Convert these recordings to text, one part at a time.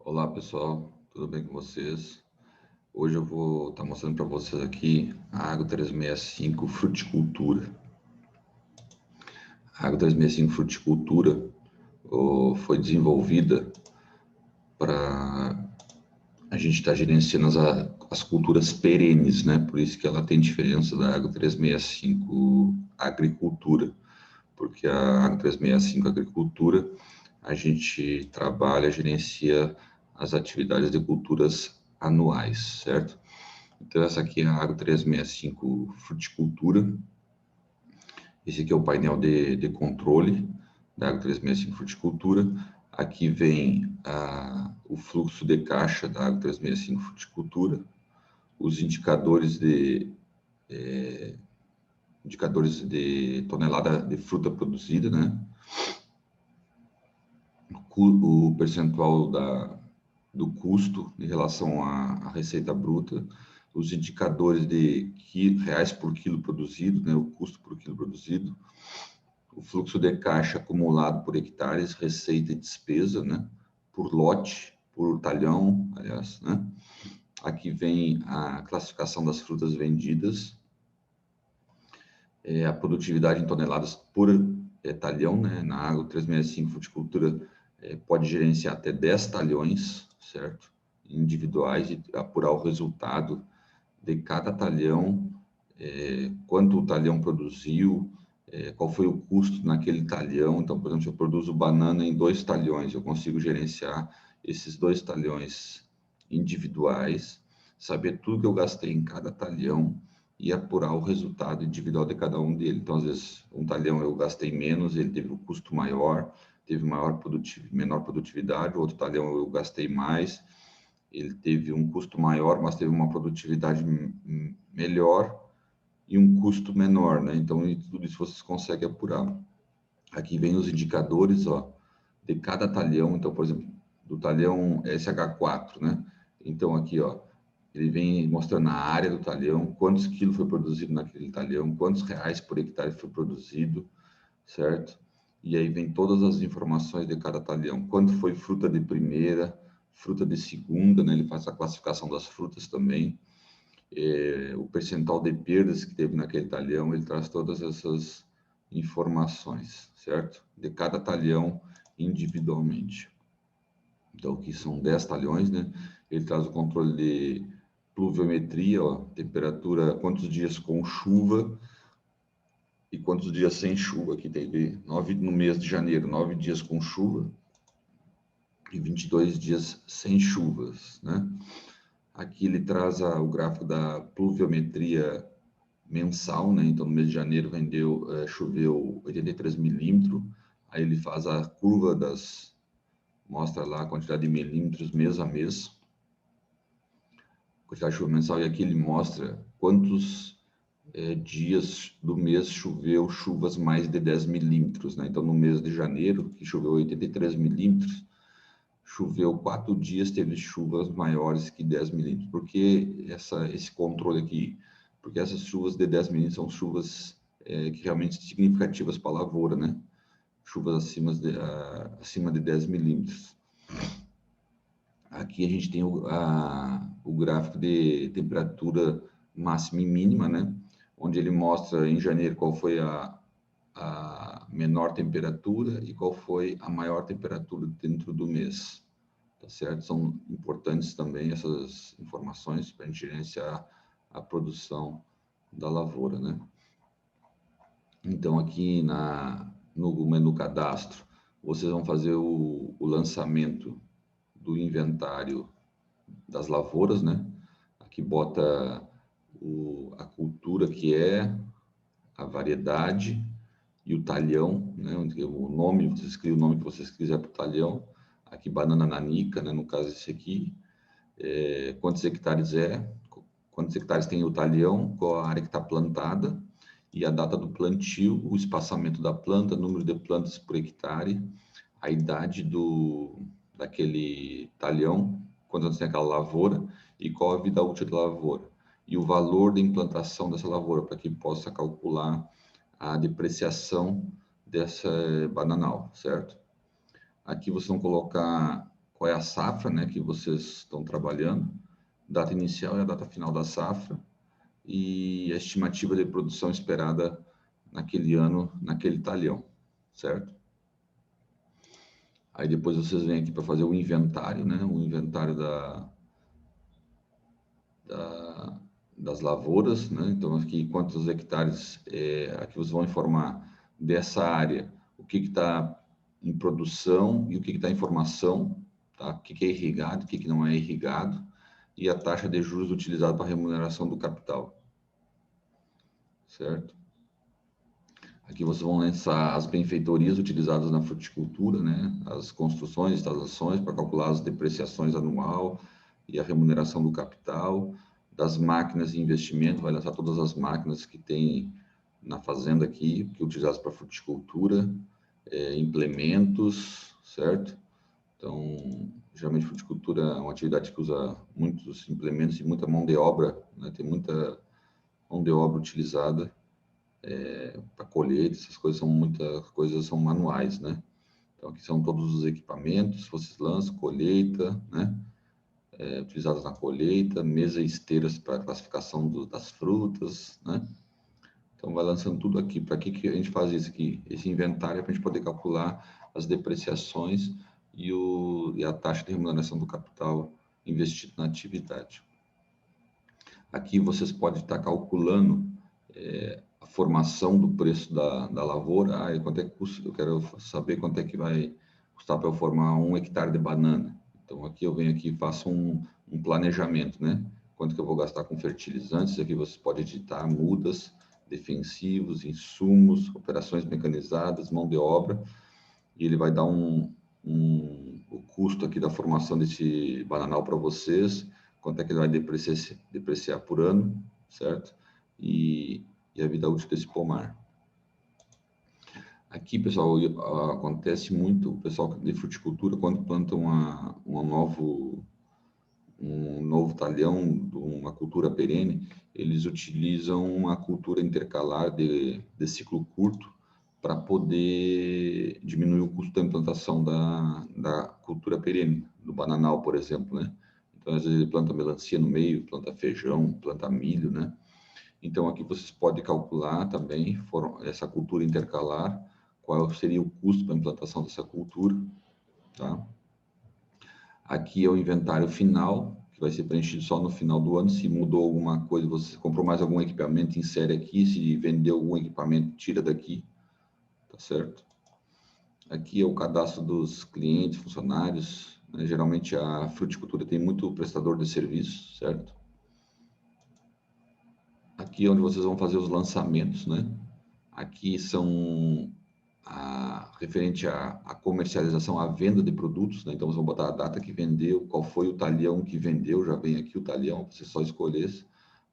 Olá pessoal, tudo bem com vocês? Hoje eu vou estar mostrando para vocês aqui a Agro 365 Fruticultura. A Agro 365 Fruticultura foi desenvolvida para a gente estar gerenciando as culturas perenes, né? Por isso que ela tem diferença da Agro 365 Agricultura, porque a Agro 365 Agricultura a gente trabalha, gerencia as atividades de culturas anuais, certo? Então, essa aqui é a Agro 365 Fruticultura. Esse aqui é o painel de controle da Agro 365 Fruticultura. Aqui vem o fluxo de caixa da Agro 365 Fruticultura, os indicadores de tonelada de fruta produzida, né? O percentual do custo em relação à receita bruta, os indicadores de reais por quilo produzido, né, o custo por quilo produzido, o fluxo de caixa acumulado por hectares, receita e despesa, né, por lote, por talhão, aliás, né. Aqui vem a classificação das frutas vendidas, a produtividade em toneladas por talhão, né, na Agro 365 Fruticultura pode gerenciar até 10 talhões, certo? Individuais, e apurar o resultado de cada talhão, quanto o talhão produziu, qual foi o custo naquele talhão. Então, por exemplo, se eu produzo banana em 2 talhões, eu consigo gerenciar esses 2 talhões individuais, saber tudo que eu gastei em cada talhão e apurar o resultado individual de cada um deles. Então, às vezes, um talhão eu gastei menos, ele teve um custo maior, teve menor produtividade, o outro talhão eu gastei mais, ele teve um custo maior, mas teve uma produtividade melhor e um custo menor, né? Então, tudo isso vocês conseguem apurar. Aqui vem os indicadores, ó, de cada talhão. Então, por exemplo, do talhão SH4, né? Então, aqui, ó, ele vem mostrando a área do talhão, quantos quilos foi produzido naquele talhão, quantos reais por hectare foi produzido, certo? E aí vem todas as informações de cada talhão. Quanto foi fruta de primeira, fruta de segunda, né? Ele faz a classificação das frutas também. O percentual de perdas que teve naquele talhão, ele traz todas essas informações, certo? De cada talhão individualmente. Então, aqui são 10 talhões, né? Ele traz o controle de pluviometria, ó, temperatura, quantos dias com chuva e quantos dias sem chuva. Aqui teve no mês de janeiro, 9 dias com chuva e 22 dias sem chuvas, né? Aqui ele traz o gráfico da pluviometria mensal, né? Então, no mês de janeiro choveu 83 milímetros. Aí ele faz a curva mostra lá a quantidade de milímetros mês a mês, quantidade de chuva mensal. E aqui ele mostra quantos dias do mês choveu chuvas mais de 10 milímetros, né? Então, no mês de janeiro, que choveu 83 milímetros, choveu 4 dias, teve chuvas maiores que 10 milímetros. Por que esse controle aqui? Porque essas chuvas de 10 milímetros são chuvas que realmente significativas para a lavoura, né? Chuvas acima de 10 milímetros. Aqui a gente tem o gráfico de temperatura máxima e mínima, né? Onde ele mostra em janeiro qual foi a menor temperatura e qual foi a maior temperatura dentro do mês, tá certo? São importantes também essas informações para a gente gerenciar a produção da lavoura, né? Então, aqui no menu cadastro, vocês vão fazer o lançamento do inventário das lavouras, né? Aqui bota a cultura que é, a variedade e o talhão, né? O nome, você escreve o nome que vocês quiserem para o talhão. Aqui, banana nanica, né? No caso, esse aqui. Quantos hectares quantos hectares tem o talhão, qual a área que está plantada, e a data do plantio, o espaçamento da planta, número de plantas por hectare, a idade daquele talhão, quantos anos tem aquela lavoura, e qual a vida útil da lavoura. E o valor da implantação dessa lavoura, para que possa calcular a depreciação dessa bananal, certo? Aqui vocês vão colocar qual é a safra, né, que vocês estão trabalhando, data inicial e a data final da safra, e a estimativa de produção esperada naquele ano, naquele talhão, certo? Aí depois vocês vêm aqui para fazer o inventário, né, o inventário das lavouras, né? Então aqui quantos hectares, aqui vocês vão informar dessa área, o que está em produção e o que está em formação, tá? O que é irrigado, o que não é irrigado, e a taxa de juros utilizada para remuneração do capital, certo? Aqui vocês vão lançar as benfeitorias utilizadas na fruticultura, né? As construções, instalações para calcular as depreciações anual e a remuneração do capital, das máquinas e investimento, vai lançar todas as máquinas que tem na fazenda aqui, que utilizadas para fruticultura, implementos, certo? Então, geralmente fruticultura é uma atividade que usa muitos implementos e muita mão de obra, né? Tem muita mão de obra utilizada para colheita, essas coisas são muitas coisas são manuais, né? Então aqui são todos os equipamentos, vocês lançam colheita, né? Utilizados na colheita, mesa e esteiras para classificação das frutas, né? Então vai lançando tudo aqui. Para que a gente faz isso aqui? Esse inventário é para a gente poder calcular as depreciações e a taxa de remuneração do capital investido na atividade. Aqui vocês podem estar calculando a formação do preço da lavoura. Quanto é que custa? Eu quero saber quanto é que vai custar para eu formar 1 hectare de banana. Então, aqui eu venho aqui e faço um planejamento, né? Quanto que eu vou gastar com fertilizantes. Aqui você pode editar mudas, defensivos, insumos, operações mecanizadas, mão de obra. E ele vai dar o custo aqui da formação desse bananal para vocês, quanto é que ele vai depreciar por ano, certo? E a vida útil desse pomar. Aqui, pessoal, acontece muito, o pessoal de fruticultura, quando planta um novo talhão de uma cultura perene, eles utilizam uma cultura intercalar de ciclo curto para poder diminuir o custo da implantação da cultura perene, do bananal, por exemplo, né? Então, às vezes, ele planta melancia no meio, planta feijão, planta milho, né? Então, aqui vocês podem calcular também essa cultura intercalar, qual seria o custo para a implantação dessa cultura, tá? Aqui é o inventário final, que vai ser preenchido só no final do ano. Se mudou alguma coisa, você comprou mais algum equipamento, insere aqui. Se vendeu algum equipamento, tira daqui, tá certo? Aqui é o cadastro dos clientes, funcionários, né? Geralmente a fruticultura tem muito prestador de serviço, certo? Aqui é onde vocês vão fazer os lançamentos, né? Aqui são referente à comercialização, à venda de produtos, né? Então, vocês vão botar a data que vendeu, qual foi o talhão que vendeu, já vem aqui o talhão, você só escolher,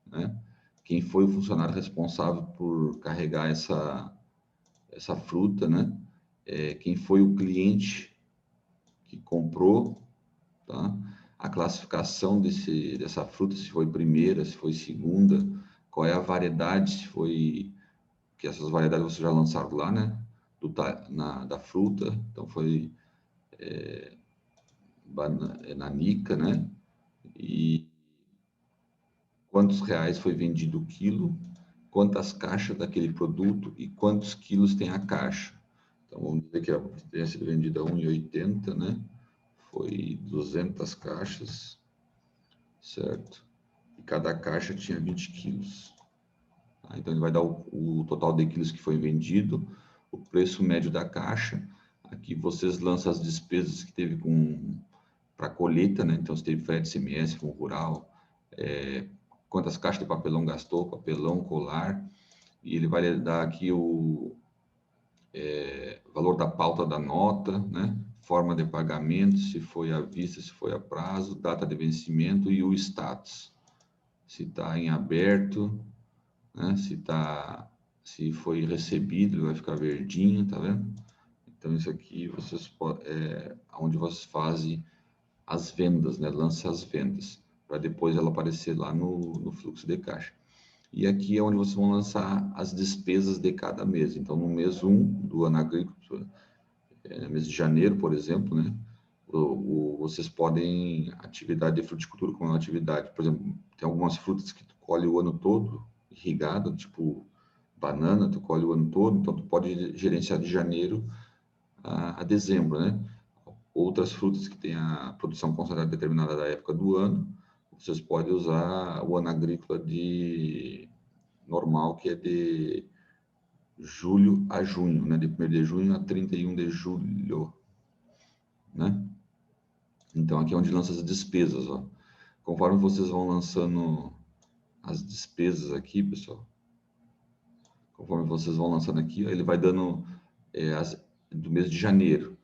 né? Quem foi o funcionário responsável por carregar essa fruta, né? Quem foi o cliente que comprou, tá? A classificação dessa fruta, se foi primeira, se foi segunda, qual é a variedade, se foi... que essas variedades vocês já lançaram lá, né? Da fruta, então foi nanica, né? E quantos reais foi vendido o quilo, quantas caixas daquele produto e quantos quilos tem a caixa. Então, vamos dizer que tenha sido vendida a 1,80, né? Foi 200 caixas, certo? E cada caixa tinha 20 quilos. Tá? Então, ele vai dar o total de quilos que foi vendido, o preço médio da caixa. Aqui vocês lançam as despesas que teve para colheita, né? Então, se teve frete, ICMS, fundo rural, quantas caixas de papelão gastou, papelão, colar, e ele vai dar aqui o valor da pauta da nota, né? Forma de pagamento, se foi à vista, se foi a prazo, data de vencimento e o status. Se está em aberto, né? Se foi recebido, ele vai ficar verdinho, tá vendo? Então, isso aqui onde vocês fazem as vendas, né? Lança as vendas, para depois ela aparecer lá no fluxo de caixa. E aqui é onde vocês vão lançar as despesas de cada mês. Então, no mês 1 do ano agrícola, no mês de janeiro, por exemplo, né? vocês podem, atividade de fruticultura como uma atividade, por exemplo, tem algumas frutas que tu colhe o ano todo, irrigada, tipo banana, tu colhe o ano todo, então tu pode gerenciar de janeiro a dezembro, né? Outras frutas que têm a produção concentrada determinada da época do ano, vocês podem usar o ano agrícola de normal, que é de julho a junho, né? De 1º de junho a 31 de julho, né? Então, aqui é onde lança as despesas, ó. Conforme vocês vão lançando as despesas aqui, pessoal, conforme vocês vão lançando aqui, ó, ele vai dando do mês de janeiro.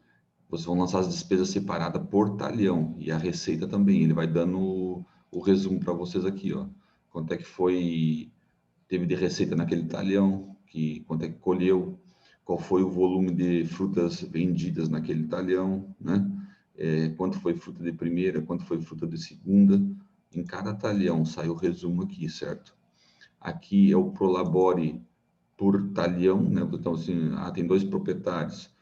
Vocês vão lançar as despesas separadas por talhão e a receita também. Ele vai dando o resumo para vocês aqui, ó. Quanto é que teve de receita naquele talhão, quanto é que colheu, qual foi o volume de frutas vendidas naquele talhão, né? Quanto foi fruta de primeira, quanto foi fruta de segunda. Em cada talhão sai o resumo aqui, certo? Aqui é o Prolabore por talhão, né? Então, assim, tem 2 proprietários.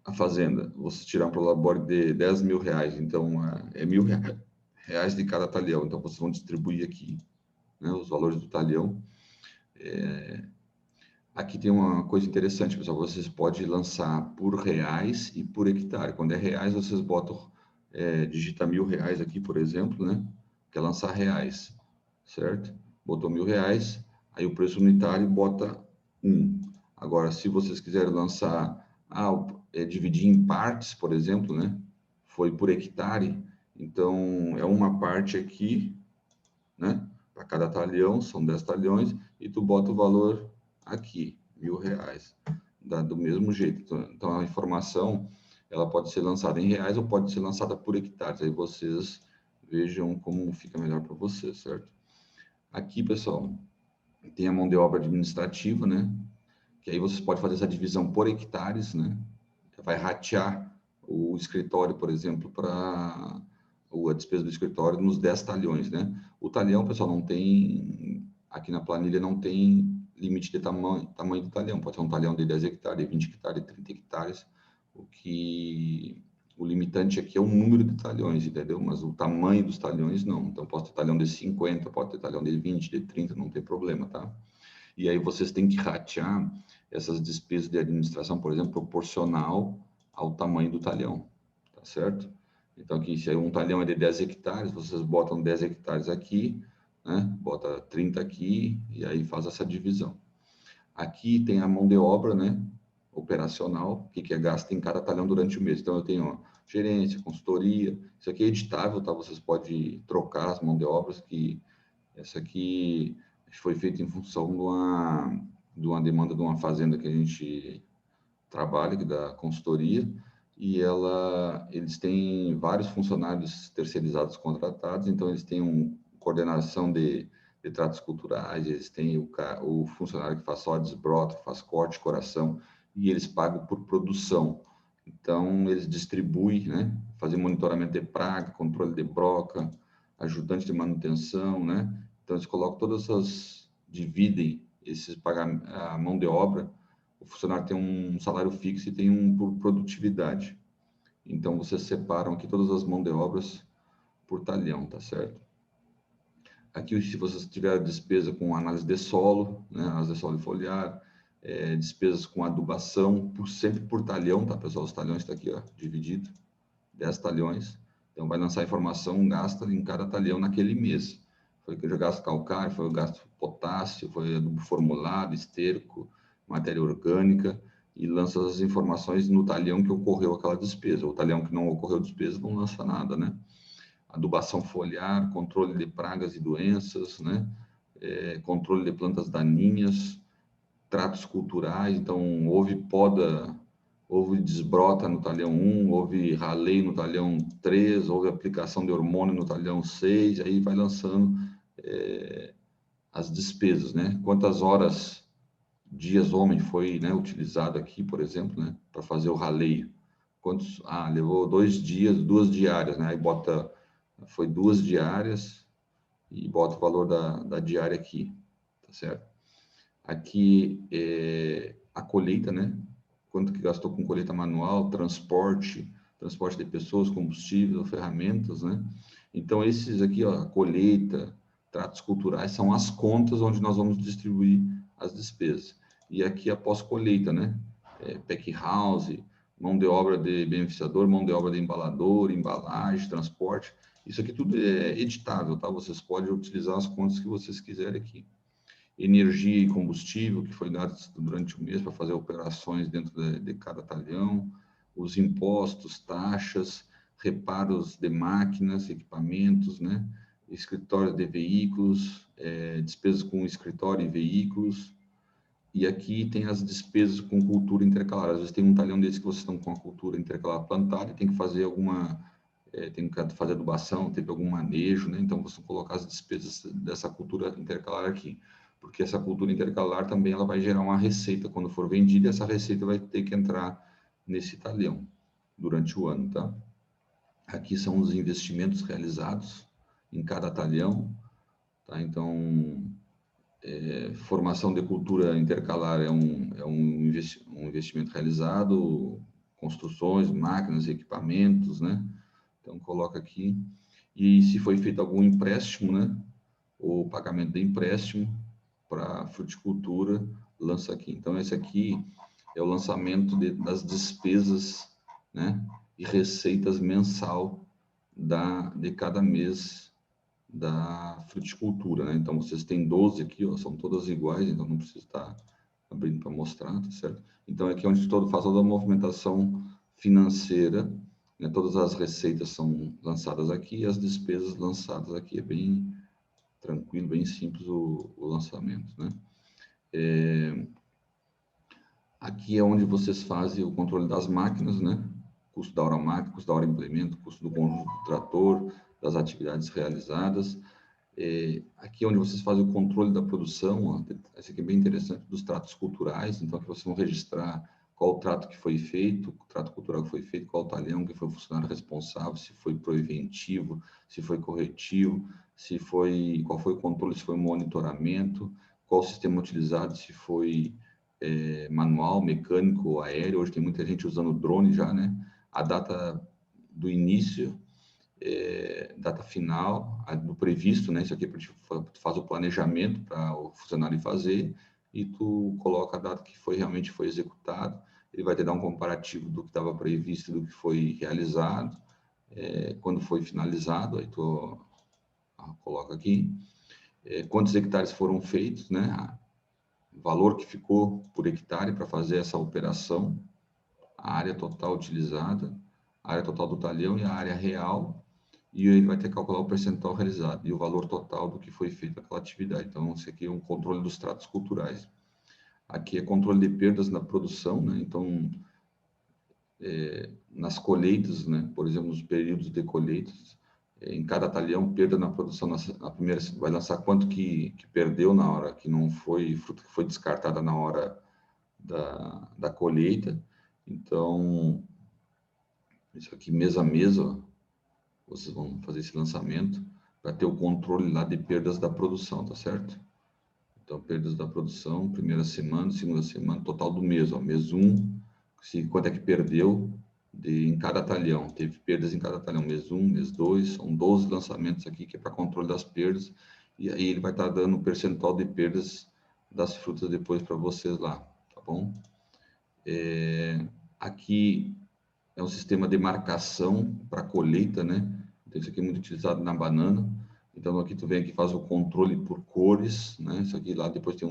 A fazenda, você tirar um Prolabore de 10 mil reais, então é R$ 1.000 de cada talhão. Então, vocês vão distribuir aqui, né, os valores do talhão. Aqui tem uma coisa interessante, pessoal, vocês podem lançar por reais e por hectare. Quando é reais, vocês botam, digita R$ 1.000 aqui, por exemplo, né? Quer lançar reais, certo? Botou R$ 1.000, aí o preço unitário bota 1. Agora, se vocês quiserem lançar, dividir em partes, por exemplo, né? Foi por hectare, então é uma parte aqui, né? Para cada talhão, são 10 talhões, e tu bota o valor aqui, R$ 1.000, do mesmo jeito. Então, a informação, ela pode ser lançada em reais ou pode ser lançada por hectares. Aí vocês vejam como fica melhor para vocês, certo? Aqui, pessoal, tem a mão de obra administrativa, né? Que aí vocês podem fazer essa divisão por hectares, né? Vai ratear o escritório, por exemplo, para a despesa do escritório nos 10 talhões, né? O talhão, pessoal, não tem, aqui na planilha não tem limite de tamanho do talhão. Pode ser um talhão de 10 hectares, 20 hectares, 30 hectares. O limitante aqui é o número de talhões, entendeu? Mas o tamanho dos talhões, não. Então, pode ter talhão de 50, pode ter talhão de 20, de 30, não tem problema, tá? E aí vocês têm que ratear essas despesas de administração, por exemplo, proporcional ao tamanho do talhão, tá certo? Então, aqui, se um talhão é de 10 hectares, vocês botam 10 hectares aqui, né? Bota 30 aqui, e aí faz essa divisão. Aqui tem a mão de obra, né? Operacional, que é gasto em cada talhão durante o mês. Então, eu tenho gerência, consultoria, isso aqui é editável, tá? Vocês podem trocar as mãos de obras, que essa aqui foi feita em função de uma demanda de uma fazenda que a gente trabalha, que da consultoria, e eles têm vários funcionários terceirizados contratados, então eles têm uma coordenação de tratos culturais, eles têm o funcionário que faz só desbrota, faz corte, coração, e eles pagam por produção. Então, eles distribuem, né? Fazem monitoramento de praga, controle de broca, ajudante de manutenção, né? Então, eles colocam dividem esses pagamentos, a mão de obra. O funcionário tem um salário fixo e tem um por produtividade. Então, vocês separam aqui todas as mãos de obras por talhão, tá certo? Aqui, se vocês tiverem despesa com análise de solo, né? Análise de solo e foliar, despesas com adubação, sempre por talhão, tá, pessoal? Os talhões estão aqui, ó, dividido, 10 talhões. Então, vai lançar informação, gasta em cada talhão naquele mês. Foi que eu gasto calcário, foi o gasto potássio, foi adubo formulado, esterco, matéria orgânica, e lança as informações no talhão que ocorreu aquela despesa. O talhão que não ocorreu despesa não lança nada, né? Adubação foliar, controle de pragas e doenças, né? Controle de plantas daninhas, tratos culturais, então houve poda, houve desbrota no talhão 1, houve raleio no talhão 3, houve aplicação de hormônio no talhão 6, aí vai lançando as despesas, né? Quantas horas, dias homem foi, né, utilizado aqui, por exemplo, né, para fazer o raleio. Quantos, levou 2 dias, 2 diárias, né? Aí bota, foi 2 diárias e bota o valor da diária aqui, tá certo? Aqui a colheita, né? Quanto que gastou com colheita manual, transporte, transporte de pessoas, combustíveis, ferramentas, né? Então, esses aqui, ó, colheita, tratos culturais, são as contas onde nós vamos distribuir as despesas. E aqui a pós-colheita, né? Pack house, mão de obra de beneficiador, mão de obra de embalador, embalagem, transporte. Isso aqui tudo é editável, tá? Vocês podem utilizar as contas que vocês quiserem aqui. Energia e combustível, que foi gasto durante o mês para fazer operações dentro de cada talhão, os impostos, taxas, reparos de máquinas, equipamentos, né? Escritório de veículos, despesas com escritório e veículos. E aqui tem as despesas com cultura intercalar. Às vezes tem um talhão desse que vocês estão com a cultura intercalar plantada e tem que fazer tem que fazer adubação, teve algum manejo, né? Então, vocês vão colocar as despesas dessa cultura intercalar aqui. Porque essa cultura intercalar também ela vai gerar uma receita quando for vendida, e essa receita vai ter que entrar nesse talhão durante o ano, tá? Aqui são os investimentos realizados em cada talhão, tá? Então, formação de cultura intercalar é um investimento realizado, construções, máquinas, equipamentos, né? Então, coloca aqui. E se foi feito algum empréstimo, né? O pagamento de empréstimo para fruticultura, lança aqui. Então, esse aqui é o lançamento das despesas, né? E receitas mensal de cada mês da fruticultura, né? Então, vocês têm 12 aqui, ó, são todas iguais, então não precisa estar abrindo para mostrar, tá certo? Então, aqui é onde faz toda a movimentação financeira, né? Todas as receitas são lançadas aqui e as despesas lançadas aqui. É bem tranquilo, bem simples o lançamento, né? Aqui é onde vocês fazem o controle das máquinas, né? Custo da hora máquina, custo da hora implemento, custo do conjunto do trator, das atividades realizadas. Aqui é onde vocês fazem o controle da produção, ó. Esse aqui é bem interessante, dos tratos culturais. Então, aqui vocês vão registrar qual o trato que foi feito, o trato cultural que foi feito, qual o talhão que foi o funcionário responsável, se foi preventivo, se foi corretivo, qual foi o controle, se foi monitoramento, qual o sistema utilizado, se foi manual, mecânico, aéreo. Hoje tem muita gente usando drone já, né? A data do início, data final, do previsto, né? Isso aqui tu faz o planejamento para o funcionário fazer e tu coloca a data que realmente foi executado. Ele vai te dar um comparativo do que estava previsto, do que foi realizado, quando foi finalizado, aí tu coloca aqui, quantos hectares foram feitos, né? Valor que ficou por hectare para fazer essa operação, a área total utilizada, a área total do talhão e a área real, e ele vai ter que calcular o percentual realizado e o valor total do que foi feito aquela atividade. Então, esse aqui é um controle dos tratos culturais. Aqui é controle de perdas na produção, né? Então, nas colheitas, né? Por exemplo, nos períodos de colheitas, em cada talhão, perda na produção, na primeira, vai lançar quanto que perdeu na hora, que não foi, fruta que foi descartada na hora da colheita. Então, isso aqui mês a mês, ó, vocês vão fazer esse lançamento para ter o controle lá de perdas da produção, tá certo? Então, perdas da produção, primeira semana, segunda semana, total do mês, ó, mês 1, quanto é que perdeu em cada talhão, teve perdas em cada talhão, mês 1, mês 2, são 12 lançamentos aqui que é para controle das perdas, e aí ele vai estar dando o percentual de perdas das frutas depois para vocês lá, tá bom? Aqui é um sistema de marcação para colheita, né? Então, isso aqui é muito utilizado na banana. Então, aqui tu vem aqui faz o controle por cores, né? Isso aqui lá depois tem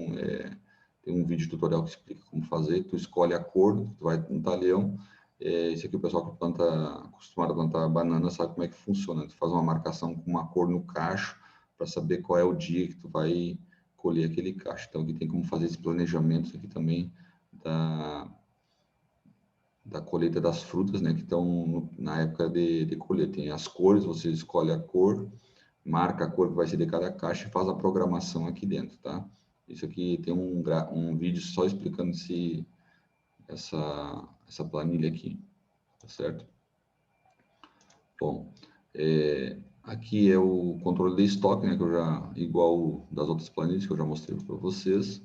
um vídeo tutorial que explica como fazer. Tu escolhe a cor, tu vai no talhão. Isso aqui o pessoal que acostumado a plantar banana sabe como é que funciona. Tu faz uma marcação com uma cor no cacho para saber qual é o dia que tu vai colher aquele cacho. Então, aqui tem como fazer esse planejamento aqui também da colheita das frutas, né, que estão na época de colheita. Tem as cores, você escolhe a cor, marca a cor que vai ser de cada caixa e faz a programação aqui dentro, tá? Isso aqui tem um vídeo só explicando essa planilha aqui, tá certo? Bom, aqui é o controle de estoque, né, que igual das outras planilhas que eu já mostrei para vocês.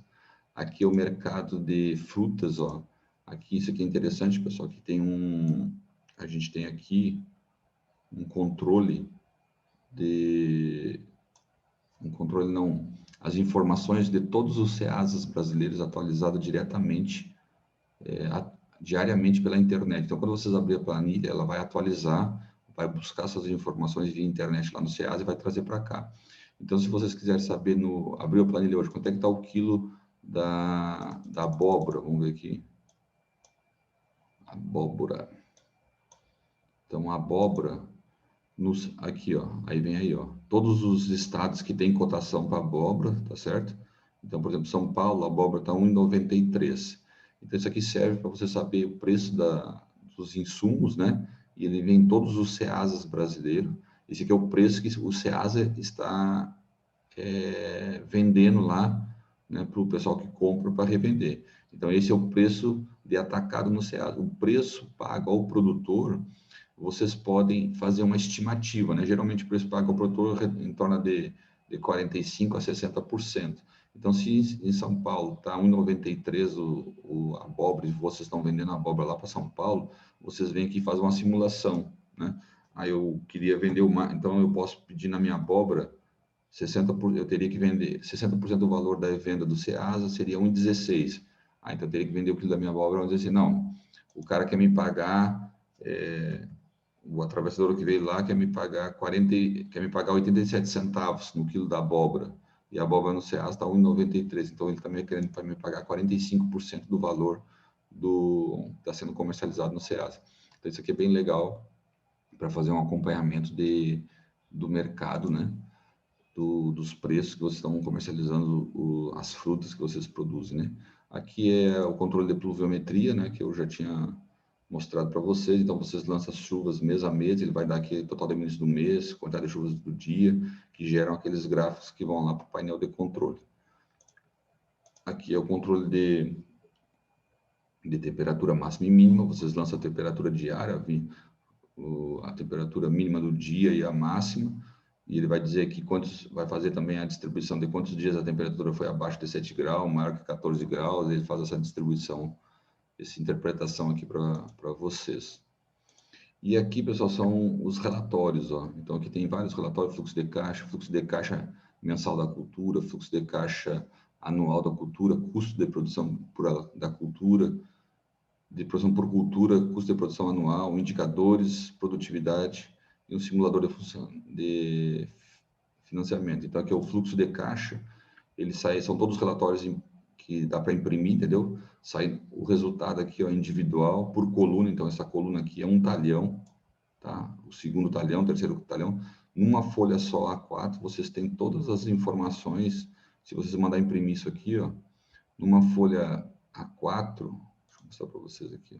Aqui é o mercado de frutas, ó. Aqui, isso aqui é interessante, pessoal, que tem a gente tem aqui um controle não, as informações de todos os CEASAs brasileiros atualizadas diretamente, diariamente pela internet. Então, quando vocês abrirem a planilha, ela vai atualizar, vai buscar essas informações via internet lá no CEASA e vai trazer para cá. Então, se vocês quiserem saber, abrir a planilha hoje, quanto é que está o quilo da abóbora, vamos ver aqui. Abóbora. Então, a abóbora, aqui, ó, aí vem aí, ó, todos os estados que tem cotação para abóbora, tá certo? Então, por exemplo, São Paulo, a abóbora está 1,93. Então, isso aqui serve para você saber o preço dos insumos, né? E ele vem em todos os CEASAs brasileiros. Esse aqui é o preço que o CEASA está vendendo lá, né, para o pessoal que compra para revender. Então, esse é o preço de atacado no CEASA. O preço pago ao produtor, vocês podem fazer uma estimativa, né? Geralmente o preço pago ao produtor em torno de 45% a 60%. Então, se em São Paulo está 1,93 a abóbora, e vocês estão vendendo a abóbora lá para São Paulo, vocês vêm aqui e fazem uma simulação, né? Aí eu queria vender então eu posso pedir na minha abóbora 60%, eu teria que vender 60% do valor da venda do CEASA seria 1,16. Então eu teria que vender o quilo da minha abóbora 1,16. Não, o cara quer me pagar, o atravessador que veio lá quer me pagar 87 centavos no quilo da abóbora. E a abóbora no CEASA está 1,93. Então ele também querendo para me pagar 45% do valor está sendo comercializado no CEASA. Então isso aqui é bem legal para fazer um acompanhamento do mercado, né? Dos preços que vocês estão comercializando as frutas que vocês produzem, né? Aqui é o controle de pluviometria, né? Que eu já tinha mostrado para vocês. Então, vocês lançam as chuvas mês a mês, ele vai dar aqui total de início do mês, quantidade de chuvas do dia, que geram aqueles gráficos que vão lá para o painel de controle. Aqui é o controle de temperatura máxima e mínima. Vocês lançam a temperatura diária, a temperatura mínima do dia e a máxima. E ele vai dizer aqui vai fazer também a distribuição de quantos dias a temperatura foi abaixo de 7 graus, maior que 14 graus, ele faz essa distribuição, essa interpretação aqui para vocês. E aqui, pessoal, são os relatórios, ó. Então, aqui tem vários relatórios, fluxo de caixa mensal da cultura, fluxo de caixa anual da cultura, custo de produção da cultura, de produção por cultura, custo de produção anual, indicadores, produtividade e um simulador de financiamento. Então, aqui é o fluxo de caixa, são todos os relatórios que dá para imprimir, entendeu? Sai o resultado aqui, ó, individual, por coluna. Então, essa coluna aqui é um talhão, tá? O segundo talhão, o terceiro talhão. Numa folha só A4, vocês têm todas as informações. Se vocês mandar imprimir isso aqui, ó, numa folha A4, deixa eu mostrar para vocês aqui, ó.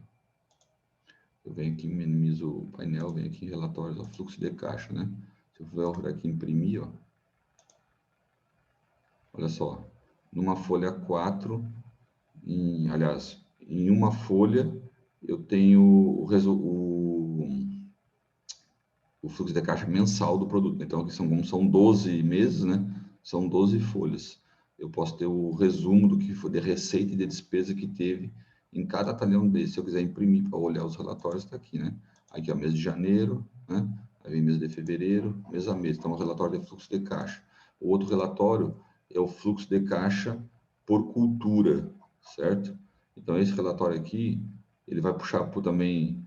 Eu venho aqui, minimizo o painel, venho aqui em relatórios, ó, fluxo de caixa, né? Se eu for aqui imprimir, ó, olha só, numa folha 4, aliás, em uma folha, eu tenho o fluxo de caixa mensal do produto. Então, aqui são 12 meses, né? São 12 folhas. Eu posso ter o resumo do que foi de receita e de despesa que teve em cada talhão desse. Se eu quiser imprimir para olhar os relatórios, está aqui, né? Aqui é o mês de janeiro, né? Aí vem mês de fevereiro, mês a mês. Então, o relatório de fluxo de caixa. O outro relatório é o fluxo de caixa por cultura, certo? Então, esse relatório aqui, ele vai puxar também,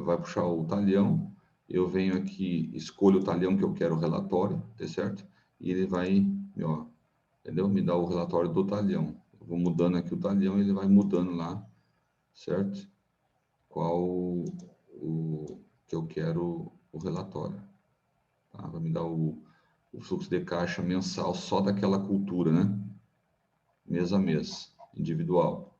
vai puxar o talhão, eu venho aqui, escolho o talhão que eu quero o relatório, tá certo? E ele vai, ó, entendeu? Me dá o relatório do talhão. Eu vou mudando aqui o talhão e ele vai mudando lá, certo? Qual o que eu quero o relatório. Tá? Vai me dar o fluxo de caixa mensal só daquela cultura, né? Mês a mês, individual.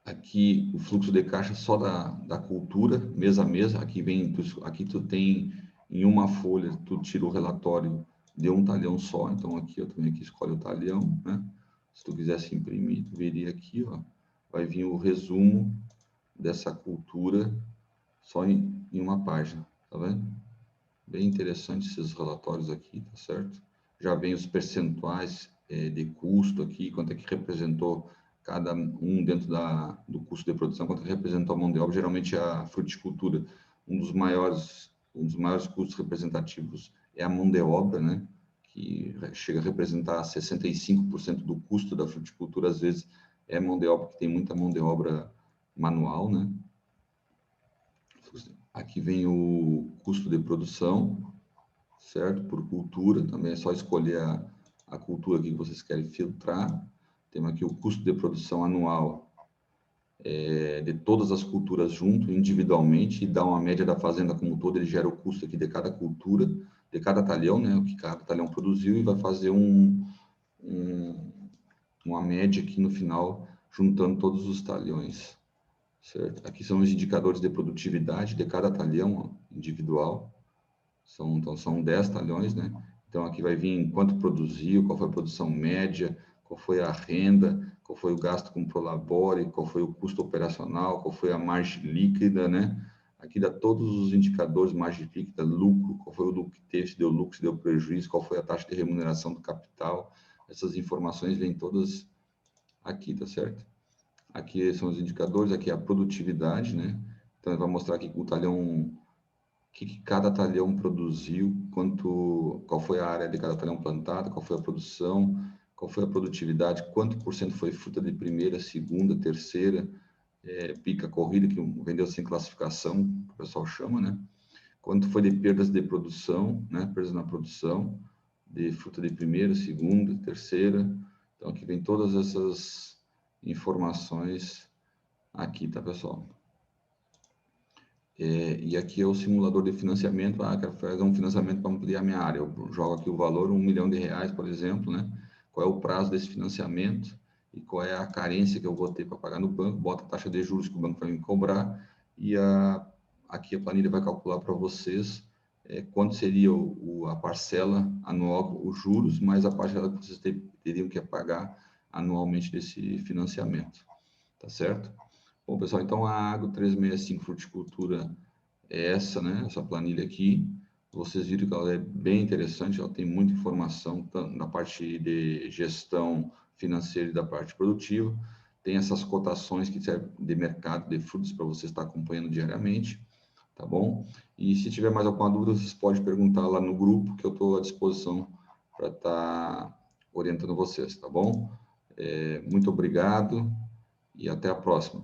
Aqui o fluxo de caixa só da cultura, mês a mês. Aqui tu tem em uma folha, tu tira o relatório de um talhão só. Então aqui eu também escolho o talhão, né? Se tu quisesse imprimir, tu veria aqui, ó, vai vir o resumo dessa cultura só em uma página, tá vendo? Bem interessante esses relatórios aqui, tá certo? Já vem os percentuais de custo aqui, quanto é que representou cada um dentro do custo de produção, quanto representa a mão de obra. Geralmente a fruticultura, um dos maiores custos representativos é a mão de obra, né? Que chega a representar 65% do custo da fruticultura, às vezes é mão de obra, que tem muita mão de obra manual, né? Aqui vem o custo de produção, certo? Por cultura, também é só escolher a cultura que vocês querem filtrar. Temos aqui o custo de produção anual de todas as culturas junto, individualmente, e dá uma média da fazenda como um todo, ele gera o custo aqui de cada cultura, de cada talhão, né? O que cada talhão produziu, e vai fazer uma média aqui no final, juntando todos os talhões, certo? Aqui são os indicadores de produtividade de cada talhão, ó, individual. Então, são 10 talhões, né? Então, aqui vai vir quanto produziu, qual foi a produção média, qual foi a renda, qual foi o gasto com Prolabore, qual foi o custo operacional, qual foi a margem líquida, né? Aqui dá todos os indicadores, margem líquida, lucro, qual foi o lucro que teve, se deu lucro, se deu prejuízo, qual foi a taxa de remuneração do capital. Essas informações vêm todas aqui, tá certo? Aqui são os indicadores, aqui é a produtividade, né? Então, vai mostrar aqui o talhão, que cada talhão produziu, qual foi a área de cada talhão plantado, qual foi a produção, qual foi a produtividade, quanto por cento foi fruta de primeira, segunda, terceira, pica corrida, que vendeu sem classificação, que o pessoal chama, né? Quanto foi de perdas de produção, né? Perdas na produção, de fruta de primeira, segunda, terceira. Então, aqui vem todas essas informações aqui, tá, pessoal? E aqui é o simulador de financiamento. Quero fazer um financiamento para ampliar minha área. Eu jogo aqui o valor, R$1 milhão, por exemplo, né? Qual é o prazo desse financiamento e qual é a carência que eu vou ter para pagar no banco. Bota a taxa de juros que o banco vai me cobrar e aqui a planilha vai calcular para vocês quanto seria a parcela anual, os juros, mais a parcela que vocês teriam que pagar anualmente desse financiamento. Tá certo? Bom, pessoal, então a Agro 365 Fruticultura é essa, né? Essa planilha aqui. Vocês viram que ela é bem interessante, ela tem muita informação, tanto na parte de gestão financeira e da parte produtiva. Tem essas cotações que servem de mercado de frutos para você estar acompanhando diariamente, tá bom? E se tiver mais alguma dúvida, vocês podem perguntar lá no grupo, que eu estou à disposição para estar orientando vocês, tá bom? Muito obrigado e até a próxima.